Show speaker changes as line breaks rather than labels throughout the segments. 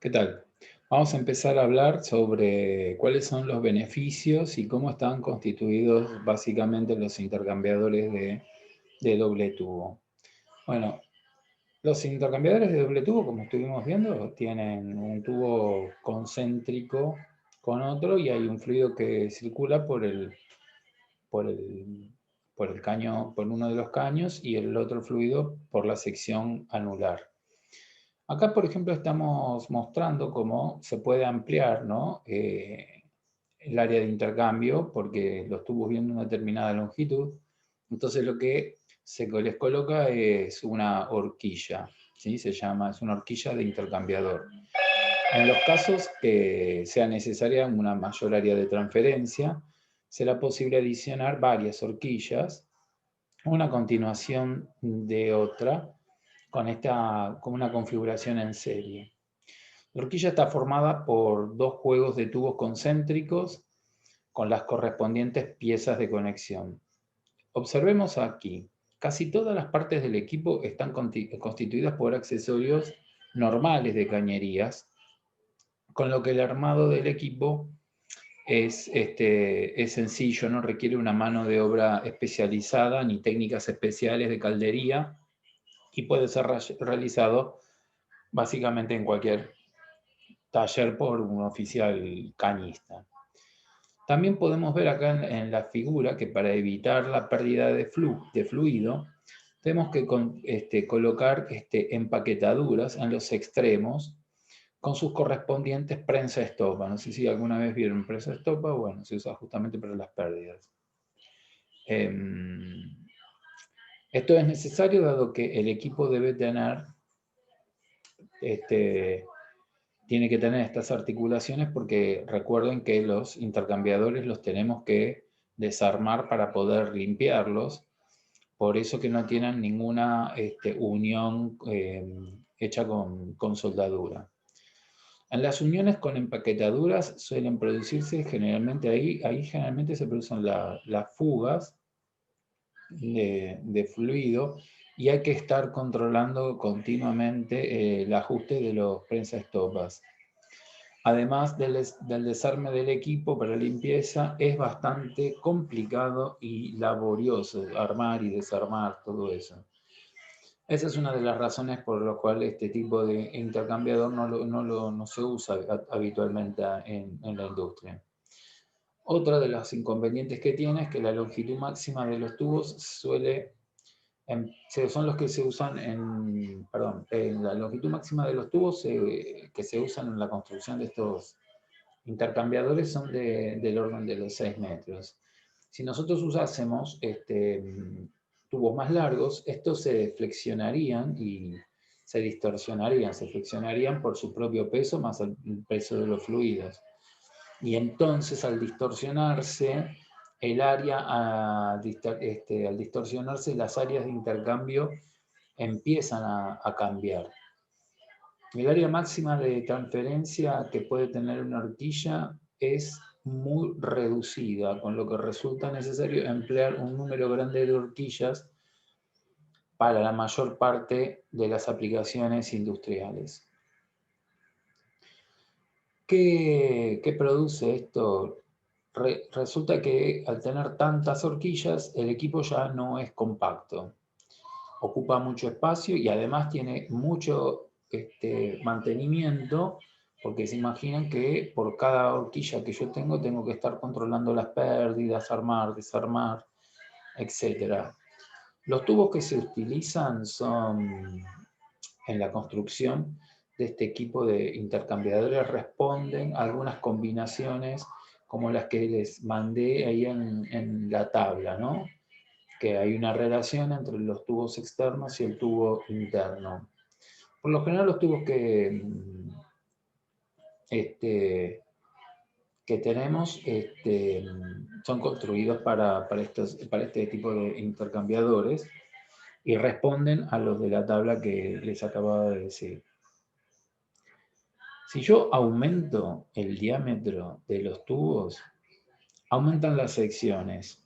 ¿Qué tal? Vamos a empezar a hablar sobre cuáles son los beneficios y cómo están constituidos básicamente los intercambiadores de doble tubo. Bueno, los intercambiadores de doble tubo, como estuvimos viendo, tienen un tubo concéntrico con otro y hay un fluido que circula por el, por el caño, por uno de los caños y el otro fluido por la sección anular. Acá, por ejemplo, estamos mostrando cómo se puede ampliar, ¿no? El área de intercambio, porque los tubos vienen una determinada longitud. Entonces lo que les coloca es una horquilla, ¿sí? Es una horquilla de intercambiador. En los casos que sea necesaria una mayor área de transferencia, será posible adicionar varias horquillas, una a continuación de otra, con una configuración en serie. La horquilla está formada por dos juegos de tubos concéntricos con las correspondientes piezas de conexión. Observemos aquí, casi todas las partes del equipo están constituidas por accesorios normales de cañerías, con lo que el armado del equipo es sencillo, no requiere una mano de obra especializada ni técnicas especiales de caldería y puede ser realizado básicamente en cualquier taller por un oficial cañista. También podemos ver acá en la figura que para evitar la pérdida de fluido, tenemos que colocar empaquetaduras en los extremos con sus correspondientes prensa estopa. No sé si alguna vez vieron prensa estopa, bueno, se usa justamente para las pérdidas. Esto es necesario dado que el equipo debe tener tiene que tener estas articulaciones porque recuerden que los intercambiadores los tenemos que desarmar para poder limpiarlos, por eso que no tienen ninguna unión hecha con soldadura. En las uniones con empaquetaduras suelen producirse generalmente ahí generalmente se producen las fugas de fluido y hay que estar controlando continuamente el ajuste de los prensa-estopas. Además del desarme del equipo para limpieza, es bastante complicado y laborioso armar y desarmar todo eso. Esa es una de las razones por las cuales este tipo de intercambiador no se usa habitualmente en la industria. Otra de los inconvenientes que tiene es que la longitud máxima de los tubos son los que se usan en la longitud máxima de los tubos que se usan en la construcción de estos intercambiadores son del orden de los 6 metros. Si nosotros usásemos tubos más largos, estos se flexionarían y se flexionarían por su propio peso más el peso de los fluidos. Y entonces al distorsionarse, al distorsionarse las áreas de intercambio empiezan a cambiar. El área máxima de transferencia que puede tener una horquilla es muy reducida, con lo que resulta necesario emplear un número grande de horquillas para la mayor parte de las aplicaciones industriales. ¿Qué produce esto? Resulta que al tener tantas horquillas, el equipo ya no es compacto. Ocupa mucho espacio y además tiene mucho mantenimiento, porque se imaginan que por cada horquilla que yo tengo que estar controlando las pérdidas, armar, desarmar, etc. Los tubos que se utilizan son en la construcción de este equipo de intercambiadores responden a algunas combinaciones como las que les mandé ahí en la tabla, ¿no? Que hay una relación entre los tubos externos y el tubo interno. Por lo general los tubos que tenemos son construidos para este tipo de intercambiadores y responden a los de la tabla que les acababa de decir. Si yo aumento el diámetro de los tubos, aumentan las secciones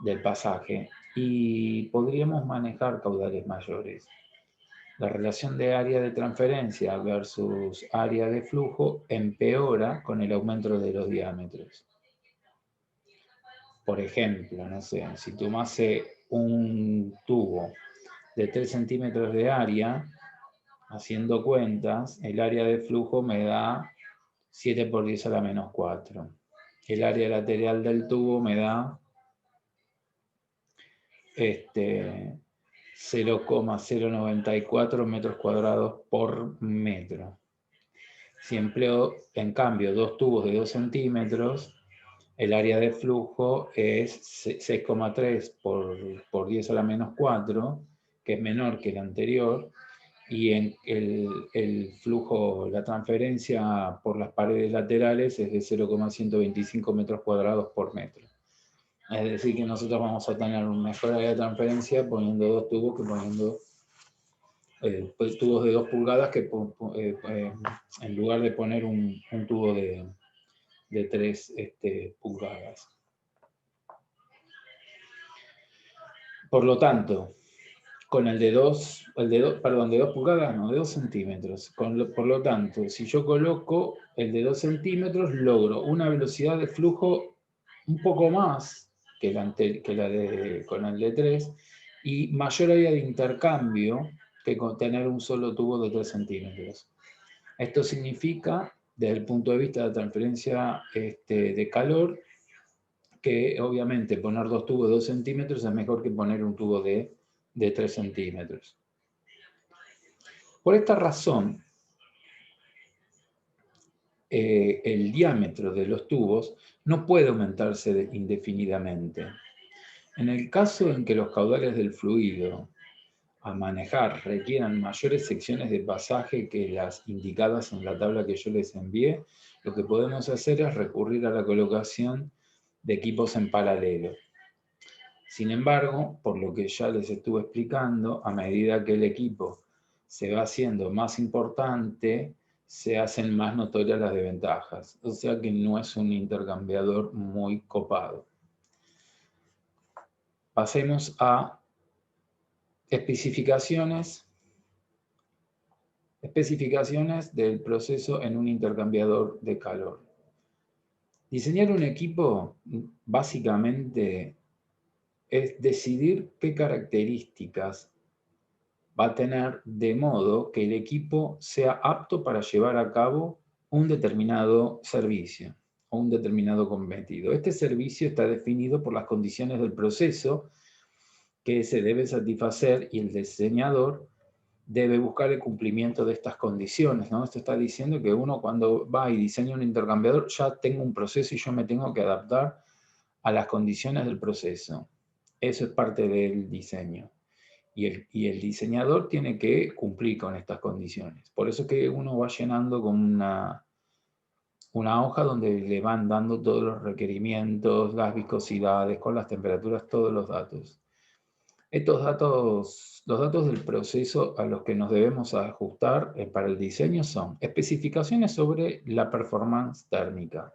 del pasaje y podríamos manejar caudales mayores. la relación de área de transferencia versus área de flujo empeora con el aumento de los diámetros. Por ejemplo, no sé, si tomase un tubo de 3 centímetros de área, haciendo cuentas, el área de flujo me da 7 por 10 a la menos 4. El área lateral del tubo me da 0,094 metros cuadrados por metro. Si empleo, en cambio, dos tubos de 2 centímetros, el área de flujo es 6,3 por 10 a la menos 4, que es menor que el anterior, y en el flujo, la transferencia por las paredes laterales es de 0,125 metros cuadrados por metro. Es decir, que nosotros vamos a tener un mejor área de transferencia poniendo dos tubos que poniendo tubos de 2 pulgadas que en lugar de poner un tubo de 3 pulgadas. Por lo tanto, con el de 2 pulgadas, no, de 2 centímetros. Por lo tanto, si yo coloco el de 2 centímetros, logro una velocidad de flujo un poco más que con el de 3 y mayor área de intercambio que con tener un solo tubo de 3 centímetros. Esto significa, desde el punto de vista de la transferencia de calor, que obviamente poner dos tubos de 2 centímetros es mejor que poner un tubo de 3 centímetros. Por esta razón, el diámetro de los tubos no puede aumentarse indefinidamente. En el caso en que los caudales del fluido a manejar requieran mayores secciones de pasaje que las indicadas en la tabla que yo les envié, lo que podemos hacer es recurrir a la colocación de equipos en paralelo. Sin embargo, por lo que ya les estuve explicando, a medida que el equipo se va haciendo más importante, se hacen más notorias las desventajas. O sea que no es un intercambiador muy copado. Pasemos a especificaciones del proceso en un intercambiador de calor. Diseñar un equipo básicamente es decidir qué características va a tener de modo que el equipo sea apto para llevar a cabo un determinado servicio o un determinado cometido. Este servicio está definido por las condiciones del proceso que se debe satisfacer y el diseñador debe buscar el cumplimiento de estas condiciones, ¿no? Esto está diciendo que uno cuando va y diseña un intercambiador ya tengo un proceso y yo me tengo que adaptar a las condiciones del proceso. Eso es parte del diseño. Y el diseñador tiene que cumplir con estas condiciones. Por eso es que uno va llenando con una hoja donde le van dando todos los requerimientos, las viscosidades, con las temperaturas, todos los datos. Estos datos, los datos del proceso a los que nos debemos ajustar para el diseño son especificaciones sobre la performance térmica,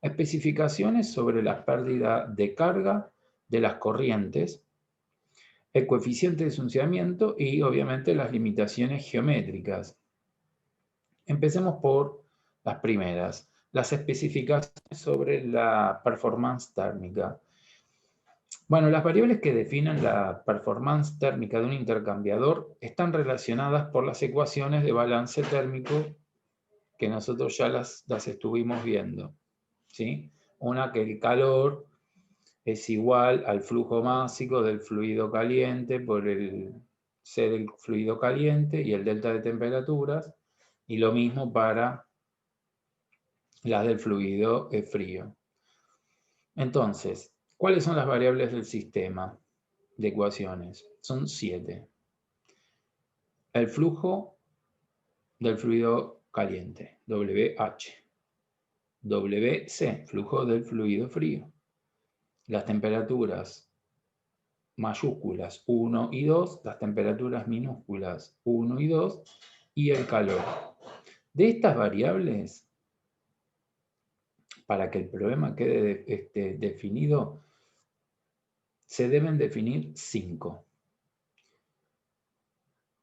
especificaciones sobre la pérdida de carga de las corrientes, el coeficiente de suciamiento y obviamente las limitaciones geométricas. Empecemos por las primeras, las especificaciones sobre la performance térmica. Bueno, las variables que definen la performance térmica de un intercambiador están relacionadas por las ecuaciones de balance térmico que nosotros ya las estuvimos viendo, ¿sí? Una que el calor es igual al flujo másico del fluido caliente por el C del fluido caliente y el delta de temperaturas, y lo mismo para las del fluido frío. Entonces, ¿cuáles son las variables del sistema de ecuaciones? Son 7. El flujo del fluido caliente, WH. WC, flujo del fluido frío. Las temperaturas mayúsculas 1 y 2, las temperaturas minúsculas 1 y 2, y el calor. De estas variables, para que el problema quede definido, se deben definir 5.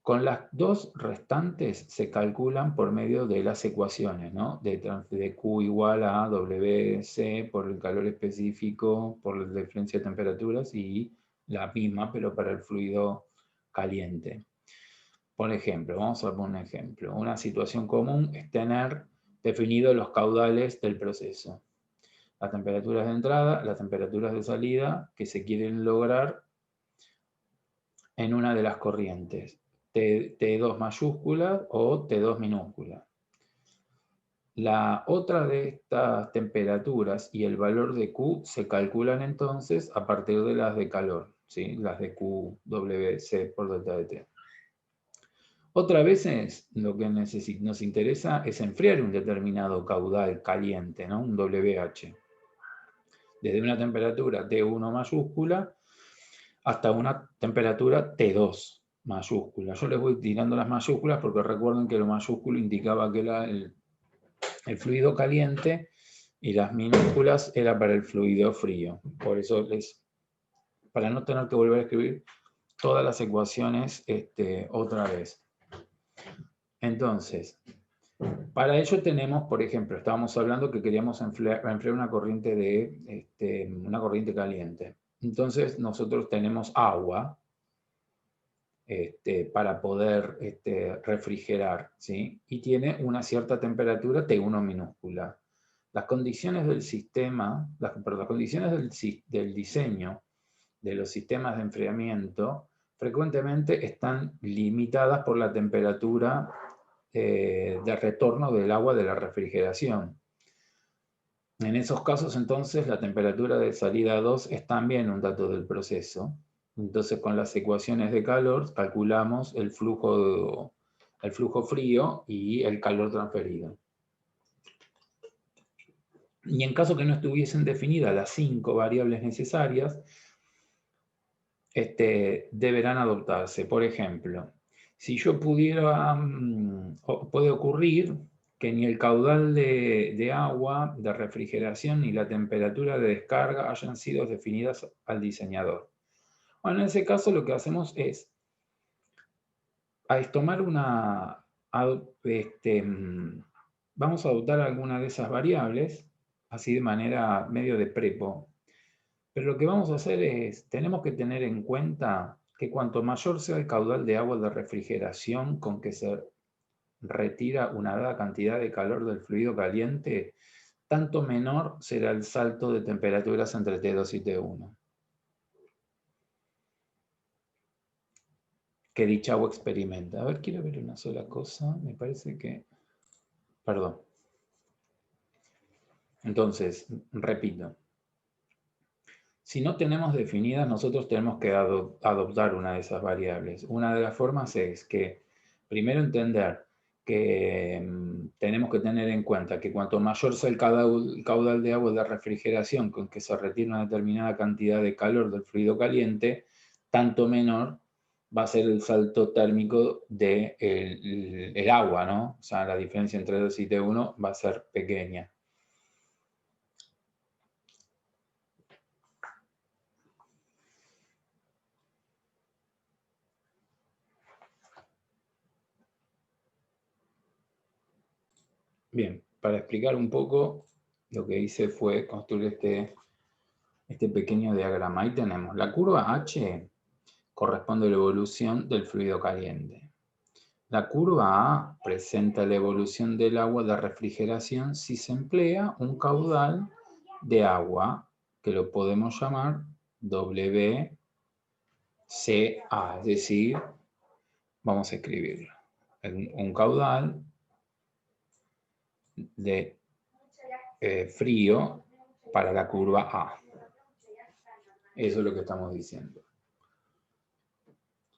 Con las dos restantes se calculan por medio de las ecuaciones, ¿no? De Q igual a WC por el calor específico, por la diferencia de temperaturas y la misma, pero para el fluido caliente. Por ejemplo, vamos a poner un ejemplo. Una situación común es tener definidos los caudales del proceso. Las temperaturas de entrada, las temperaturas de salida que se quieren lograr en una de las corrientes. T2 mayúscula o T2 minúscula. La otra de estas temperaturas y el valor de Q se calculan entonces a partir de las de calor, ¿sí? Las de QWC por delta de T. Otras veces lo que nos interesa es enfriar un determinado caudal caliente, ¿no? Un WH. Desde una temperatura T1 mayúscula hasta una temperatura T2 mayúscula. Yo les voy tirando las mayúsculas porque recuerden que lo mayúsculo indicaba que era el fluido caliente y las minúsculas era para el fluido frío. Por eso para no tener que volver a escribir todas las ecuaciones otra vez. Entonces, para ello tenemos, por ejemplo, estábamos hablando que queríamos enfriar una corriente una corriente caliente. Entonces nosotros tenemos agua para poder refrigerar, ¿sí? Y tiene una cierta temperatura T1 minúscula. Las condiciones del sistema, las condiciones del diseño de los sistemas de enfriamiento frecuentemente están limitadas por la temperatura de retorno del agua de la refrigeración. En esos casos, entonces, la temperatura de salida 2 es también un dato del proceso. Entonces, con las ecuaciones de calor, calculamos el flujo frío y el calor transferido. Y en caso que no estuviesen definidas las 5 variables necesarias, deberán adoptarse. Por ejemplo, si yo pudiera, puede ocurrir que ni el caudal de agua, de refrigeración, ni la temperatura de descarga hayan sido definidas al diseñador. Bueno, en ese caso lo que hacemos es tomar vamos a adoptar alguna de esas variables, así de manera medio de prepo. Pero lo que vamos a hacer es, tenemos que tener en cuenta que cuanto mayor sea el caudal de agua de refrigeración con que se retira una dada cantidad de calor del fluido caliente, tanto menor será el salto de temperaturas entre T2 y T1 que dicha agua experimenta. A ver, quiero ver una sola cosa. Me parece que... Perdón. Entonces, repito. Si no tenemos definidas, nosotros tenemos que adoptar una de esas variables. Una de las formas es que, primero entender que tenemos que tener en cuenta que cuanto mayor sea el caudal de agua de refrigeración con que se retira una determinada cantidad de calor del fluido caliente, tanto menor va a ser el salto térmico del el agua, ¿no? O sea, la diferencia entre T2 y T1 va a ser pequeña. Bien, para explicar un poco, lo que hice fue construir este pequeño diagrama. Ahí tenemos la curva H, corresponde a la evolución del fluido caliente. La curva A presenta la evolución del agua de refrigeración si se emplea un caudal de agua que lo podemos llamar WCA, es decir, vamos a escribirlo, un caudal de frío para la curva A. Eso es lo que estamos diciendo.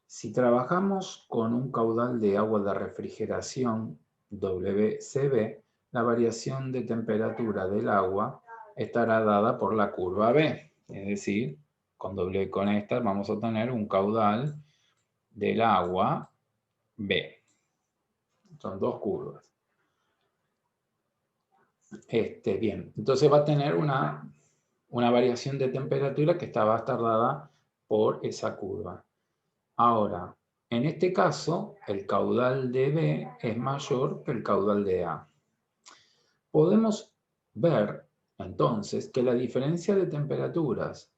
Si trabajamos con un caudal de agua de refrigeración WCB, la variación de temperatura del agua estará dada por la curva B. Es decir, con esta vamos a tener un caudal del agua B. Son dos curvas. Bien, entonces va a tener una variación de temperatura que va a estar dada por esa curva. Ahora, En este caso, el caudal de B es mayor que el caudal de A. Podemos ver, entonces, que la diferencia de temperaturas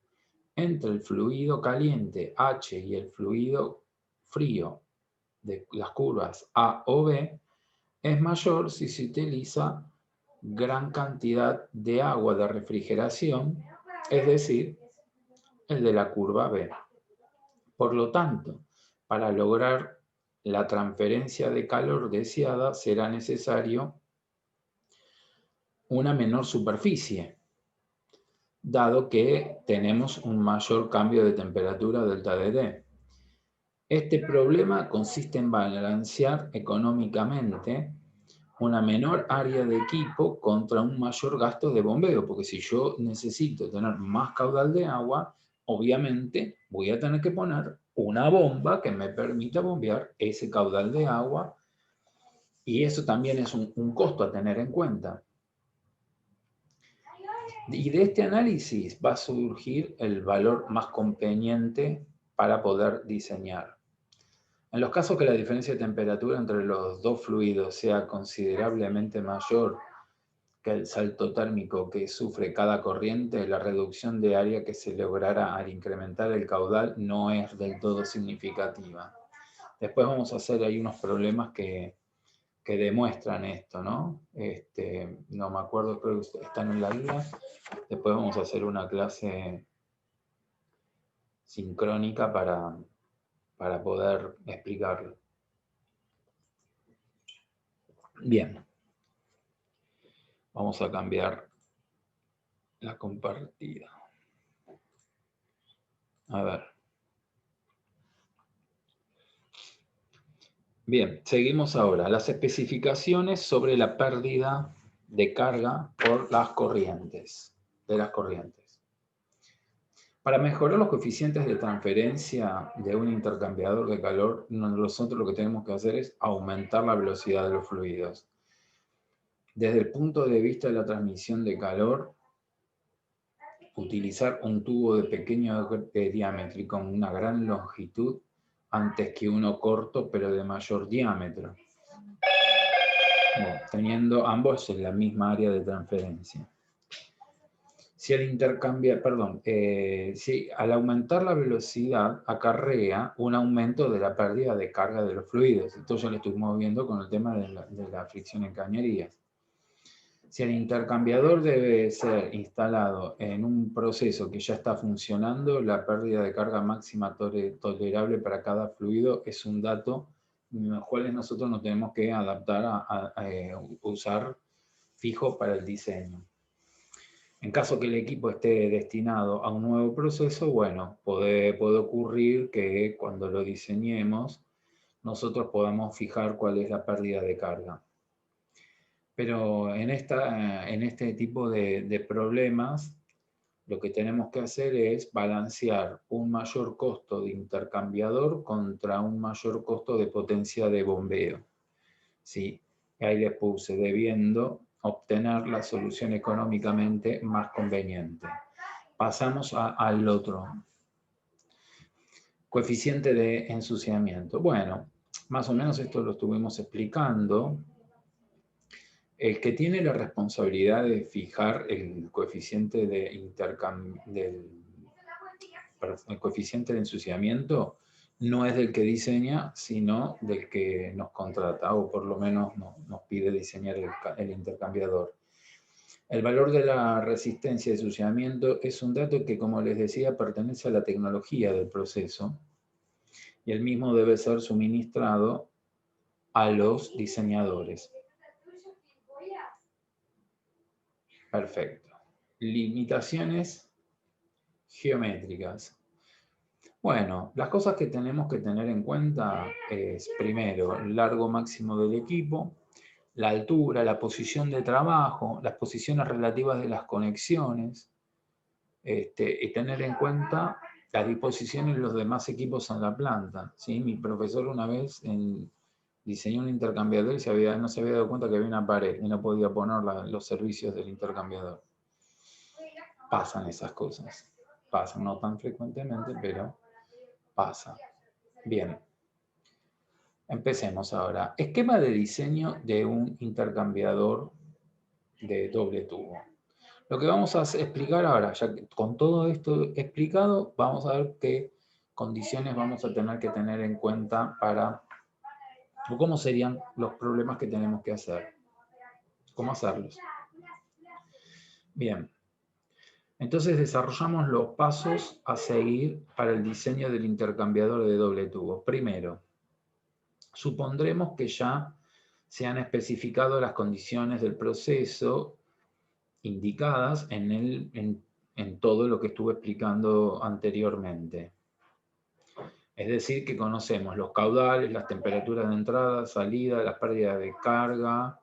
entre el fluido caliente H y el fluido frío de las curvas A o B es mayor si se utiliza gran cantidad de agua de refrigeración, es decir, el de la curva B. Por lo tanto, para lograr la transferencia de calor deseada será necesario una menor superficie, dado que tenemos un mayor cambio de temperatura delta de T. Este problema consiste en balancear económicamente una menor área de equipo contra un mayor gasto de bombeo, porque si yo necesito tener más caudal de agua, obviamente voy a tener que poner una bomba que me permita bombear ese caudal de agua, y eso también es un costo a tener en cuenta. Y de este análisis va a surgir el valor más conveniente para poder diseñar. En los casos que la diferencia de temperatura entre los dos fluidos sea considerablemente mayor que el salto térmico que sufre cada corriente, la reducción de área que se logrará al incrementar el caudal no es del todo significativa. Después vamos a hacer ahí unos problemas que demuestran esto, ¿no? No me acuerdo, creo que están en la guía. Después vamos a hacer una clase sincrónica para poder explicarlo. Bien. Vamos a cambiar la compartida. A ver. Bien, seguimos ahora. Las especificaciones sobre la pérdida de carga por las corrientes, de las corrientes. Para mejorar los coeficientes de transferencia de un intercambiador de calor, nosotros lo que tenemos que hacer es aumentar la velocidad de los fluidos. Desde el punto de vista de la transmisión de calor, utilizar un tubo de pequeño diámetro y con una gran longitud antes que uno corto pero de mayor diámetro, teniendo ambos en la misma área de transferencia. Si al aumentar la velocidad acarrea un aumento de la pérdida de carga de los fluidos. Esto ya lo estuvimos viendo con el tema de la fricción en cañerías. Si el intercambiador debe ser instalado en un proceso que ya está funcionando, la pérdida de carga máxima tolerable para cada fluido es un dato en los cuales nosotros nos tenemos que adaptar a usar fijo para el diseño. En caso que el equipo esté destinado a un nuevo proceso, bueno, puede ocurrir que cuando lo diseñemos, nosotros podamos fijar cuál es la pérdida de carga. Pero en este tipo de problemas, lo que tenemos que hacer es balancear un mayor costo de intercambiador contra un mayor costo de potencia de bombeo. ¿Sí? Ahí les puse debiendo obtener la solución económicamente más conveniente. Pasamos al otro. Coeficiente de ensuciamiento. Bueno, más o menos esto lo estuvimos explicando. El que tiene la responsabilidad de fijar el coeficiente de el coeficiente de ensuciamiento no es del que diseña, sino del que nos contrata, o por lo menos nos pide diseñar el intercambiador. El valor de la resistencia de ensuciamiento es un dato que, como les decía, pertenece a la tecnología del proceso, y el mismo debe ser suministrado a los diseñadores. Perfecto. Limitaciones geométricas. Bueno, las cosas que tenemos que tener en cuenta es, primero, el largo máximo del equipo, la altura, la posición de trabajo, las posiciones relativas de las conexiones, y tener en cuenta las disposiciones de los demás equipos en la planta. ¿Sí? Mi profesor una vez diseñó un intercambiador y no se había dado cuenta que había una pared y no podía poner los servicios del intercambiador. Pasan esas cosas. Pasan, no tan frecuentemente, pero pasa. Bien. Empecemos ahora. Esquema de diseño de un intercambiador de doble tubo. Lo que vamos a explicar ahora, ya que con todo esto explicado, vamos a ver qué condiciones vamos a tener que tener en cuenta para, o cómo serían los problemas que tenemos que hacer. ¿Cómo hacerlos? Bien. Entonces desarrollamos los pasos a seguir para el diseño del intercambiador de doble tubo. Primero, supondremos que ya se han especificado las condiciones del proceso indicadas en todo lo que estuve explicando anteriormente. Es decir, que conocemos los caudales, las temperaturas de entrada, salida, las pérdidas de carga,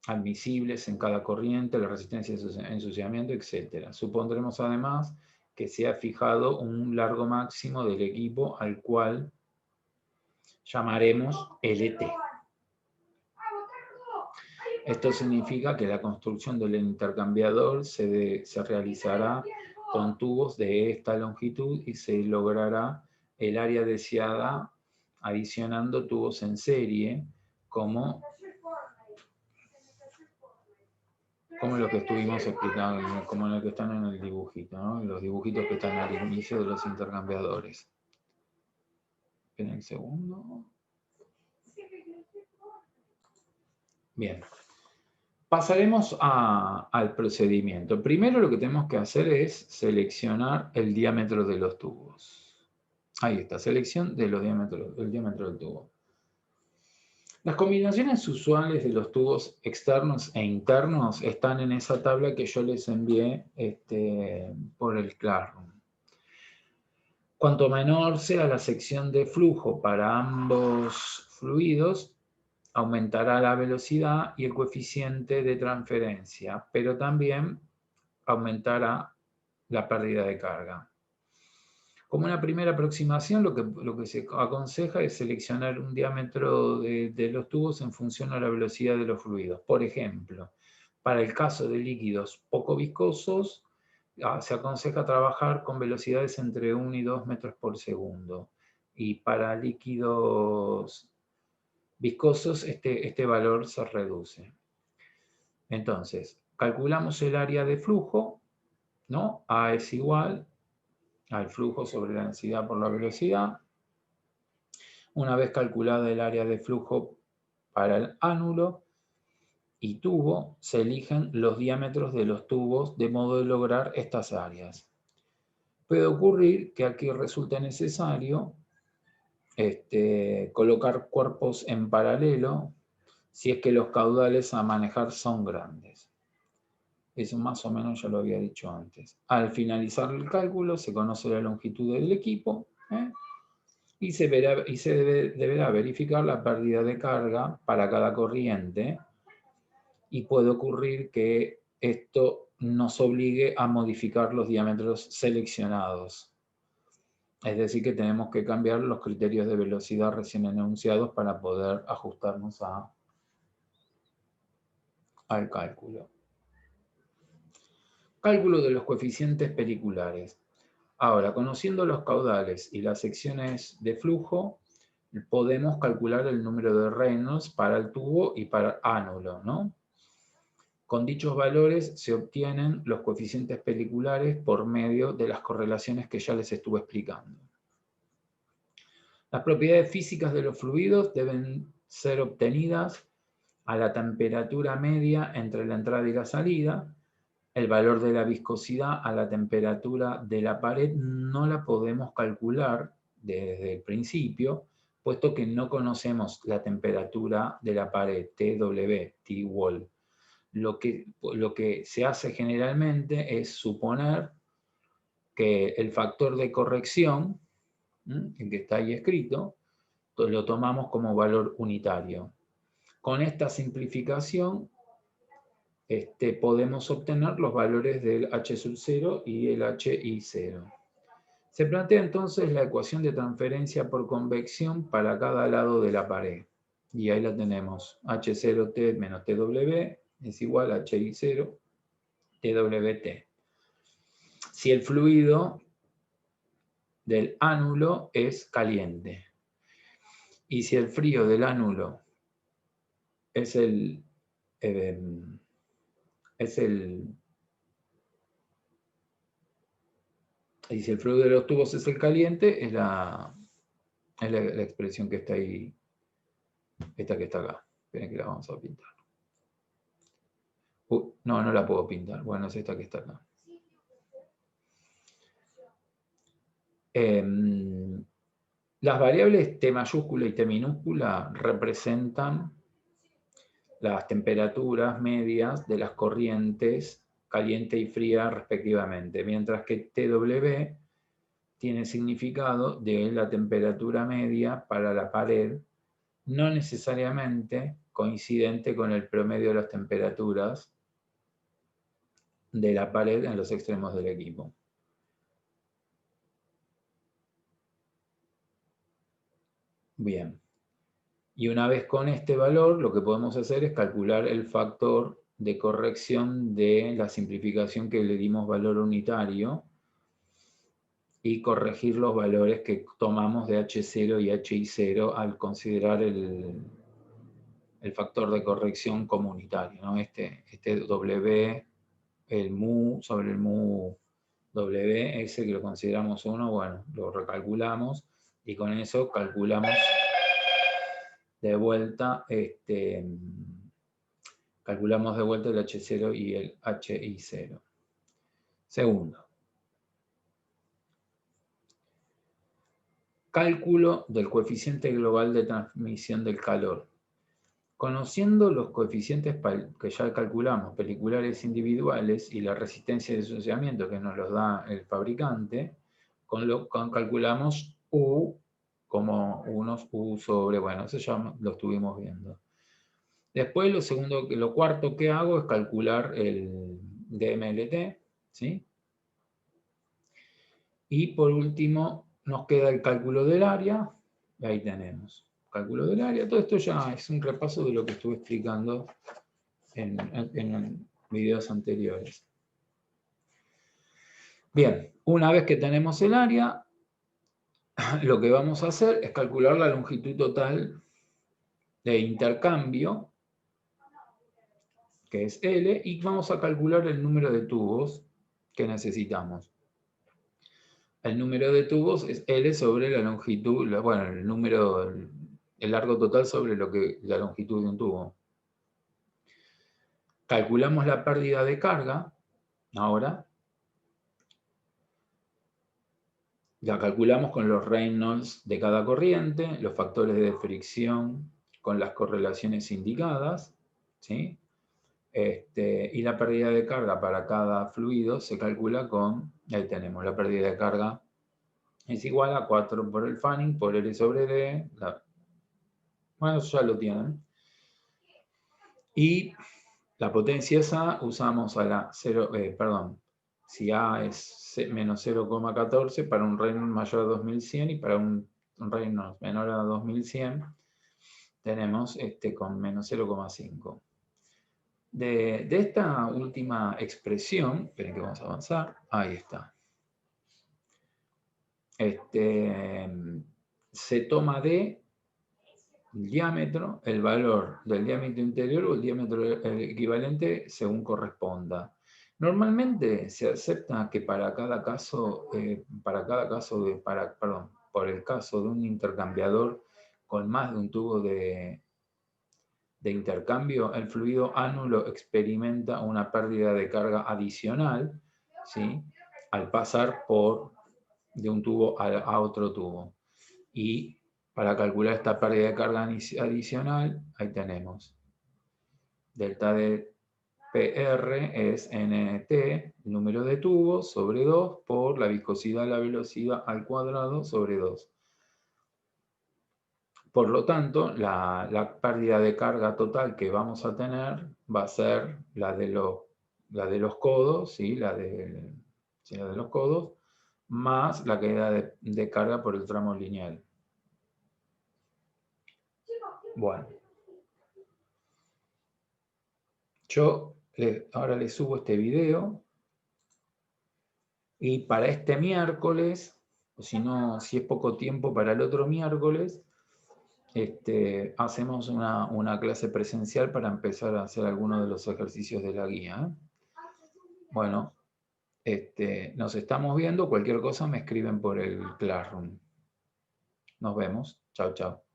admisibles en cada corriente, la resistencia de ensuciamiento, etc. Supondremos además que se ha fijado un largo máximo del equipo al cual llamaremos LT. Esto significa que la construcción del intercambiador se realizará con tubos de esta longitud y se logrará el área deseada adicionando tubos en serie como lo que estuvimos explicando, como lo que están en el dibujito, ¿no? Los dibujitos que están al inicio de los intercambiadores. Esperen un segundo. Bien. Pasaremos al procedimiento. Primero lo que tenemos que hacer es seleccionar el diámetro de los tubos. Ahí está, selección de los diámetros, del diámetro del tubo. Las combinaciones usuales de los tubos externos e internos están en esa tabla que yo les envié por el Classroom. Cuanto menor sea la sección de flujo para ambos fluidos, aumentará la velocidad y el coeficiente de transferencia, pero también aumentará la pérdida de carga. Como una primera aproximación, lo que se aconseja es seleccionar un diámetro de los tubos en función a la velocidad de los fluidos. Por ejemplo, para el caso de líquidos poco viscosos, se aconseja trabajar con velocidades entre 1 y 2 metros por segundo. Y para líquidos viscosos, este valor se reduce. Entonces, calculamos el área de flujo, ¿no? A es igual al flujo sobre la densidad por la velocidad. Una vez calculada el área de flujo para el ánulo y tubo, se eligen los diámetros de los tubos de modo de lograr estas áreas. Puede ocurrir que aquí resulte necesario colocar cuerpos en paralelo si es que los caudales a manejar son grandes. Eso más o menos ya lo había dicho antes. Al finalizar el cálculo se conoce la longitud del equipo y se deberá verificar la pérdida de carga para cada corriente y puede ocurrir que esto nos obligue a modificar los diámetros seleccionados. Es decir, que tenemos que cambiar los criterios de velocidad recién enunciados para poder ajustarnos al cálculo. Cálculo de los coeficientes periculares. Ahora, conociendo los caudales y las secciones de flujo, podemos calcular el número de Reynolds para el tubo y para el ánulo, ¿no? Con dichos valores se obtienen los coeficientes periculares por medio de las correlaciones que ya les estuve explicando. Las propiedades físicas de los fluidos deben ser obtenidas a la temperatura media entre la entrada y la salida. El valor de la viscosidad a la temperatura de la pared no la podemos calcular desde el principio, puesto que no conocemos la temperatura de la pared, TW, T-wall. Lo que se hace generalmente es suponer que el factor de corrección, el que está ahí escrito, lo tomamos como valor unitario. Con esta simplificación podemos obtener los valores del H sub 0 y el HI 0. Se plantea entonces la ecuación de transferencia por convección para cada lado de la pared. Y ahí la tenemos. H0T menos TW es igual a HI 0 TWT. Si el fluido del ánulo es caliente. Y si el frío del ánulo es el y si el fluido de los tubos es el caliente, es la expresión que está ahí, esta que está acá. Esperen que la vamos a pintar. No, no la puedo pintar. Bueno, es esta que está acá. Las variables T mayúscula y T minúscula representan las temperaturas medias de las corrientes caliente y fría respectivamente, mientras que TW tiene significado de la temperatura media para la pared, no necesariamente coincidente con el promedio de las temperaturas de la pared en los extremos del equipo. Bien. Y una vez con este valor, lo que podemos hacer es calcular el factor de corrección de la simplificación que le dimos valor unitario y corregir los valores que tomamos de H0 y HI0 al considerar el factor de corrección comunitario, ¿no? Este W, el mu sobre el mu W, ese que lo consideramos 1, bueno, lo recalculamos y con eso calculamos de vuelta, calculamos de vuelta el H0 y el HI0. Segundo, cálculo del coeficiente global de transmisión del calor. Conociendo los coeficientes que ya calculamos, peliculares individuales, y la resistencia de ensuciamiento que nos los da el fabricante, calculamos U como unos U sobre, bueno, eso ya lo estuvimos viendo. Después lo cuarto que hago es calcular el DMLT, ¿sí? Y por último nos queda el cálculo del área, y ahí tenemos. Cálculo del área, todo esto ya es un repaso de lo que estuve explicando en videos anteriores. Bien, una vez que tenemos el área, lo que vamos a hacer es calcular la longitud total de intercambio, que es L, y vamos a calcular el número de tubos que necesitamos. El número de tubos es L sobre la longitud, bueno, el largo total sobre la longitud de un tubo. Calculamos la pérdida de carga, ahora. La calculamos con los Reynolds de cada corriente, los factores de fricción con las correlaciones indicadas, ¿sí? Y la pérdida de carga para cada fluido se calcula con, ahí tenemos, la pérdida de carga es igual a 4 por el Fanning por L sobre D. Bueno, eso ya lo tienen. Y la potencia es A, usamos a la 0, si A es menos 0,14 para un Reynolds mayor a 2100 y para un Reynolds menor a 2100 tenemos con menos 0,5. De esta última expresión, esperen que vamos a avanzar, ahí está. Se toma de diámetro, el valor del diámetro interior o el diámetro equivalente según corresponda. Normalmente se acepta que por el caso de un intercambiador con más de un tubo de intercambio, el fluido ánulo experimenta una pérdida de carga adicional, ¿sí? Al pasar de un tubo a otro tubo. Y para calcular esta pérdida de carga adicional, ahí tenemos. Delta de PR es NT, número de tubos, sobre 2, por la viscosidad de la velocidad al cuadrado sobre 2. Por lo tanto, la pérdida de carga total que vamos a tener va a ser la de los codos, ¿sí? la de los codos, más la caída de carga por el tramo lineal. Bueno. Yo ahora les subo este video y para este miércoles, O si no, si es poco tiempo para el otro miércoles, hacemos una clase presencial para empezar a hacer algunos de los ejercicios de la guía. Bueno, nos estamos viendo. Cualquier cosa me escriben por el Classroom. Nos vemos. Chao, chao.